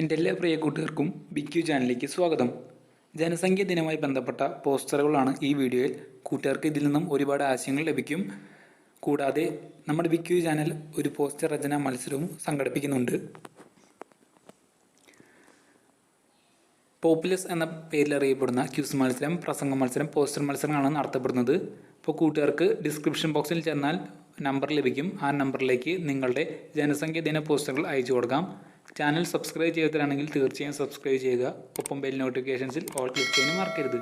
എൻ്റെ എല്ലാ പ്രിയ കൂട്ടുകാർക്കും ബിക്യു ചാനലിലേക്ക് സ്വാഗതം. ജനസംഖ്യ ദിനവുമായി ബന്ധപ്പെട്ട പോസ്റ്ററുകളാണ് ഈ വീഡിയോയിൽ. കൂട്ടുകാർക്ക് ഇതിൽ നിന്നും ഒരുപാട് ആശയങ്ങൾ ലഭിക്കും. കൂടാതെ നമ്മുടെ ബിക്യു ചാനൽ ഒരു പോസ്റ്റർ രചനാ മത്സരവും സംഘടിപ്പിക്കുന്നുണ്ട്. പോപ്പുലസ് എന്ന പേരിൽ അറിയപ്പെടുന്ന ക്വിസ് മത്സരം, പ്രസംഗ മത്സരം, പോസ്റ്റർ മത്സരങ്ങളാണ് നടത്തപ്പെടുന്നത്. ഇപ്പോൾ കൂട്ടുകാർക്ക് ഡിസ്ക്രിപ്ഷൻ ബോക്സിൽ ചെന്നാൽ നമ്പർ ലഭിക്കും. ആ നമ്പറിലേക്ക് നിങ്ങളുടെ ജനസംഖ്യ ദിന പോസ്റ്ററുകൾ അയച്ചു കൊടുക്കാം. ചാനൽ സബ്സ്ക്രൈബ് ചെയ്തിട്ടാണെങ്കിൽ തീർച്ചയായും സബ്സ്ക്രൈബ് ചെയ്യുക. ഒപ്പം ബെൽ നോട്ടിഫിക്കേഷൻസിൽ ഓൾ ക്ലിക്ക് ചെയ്യാനും മറക്കരുത്.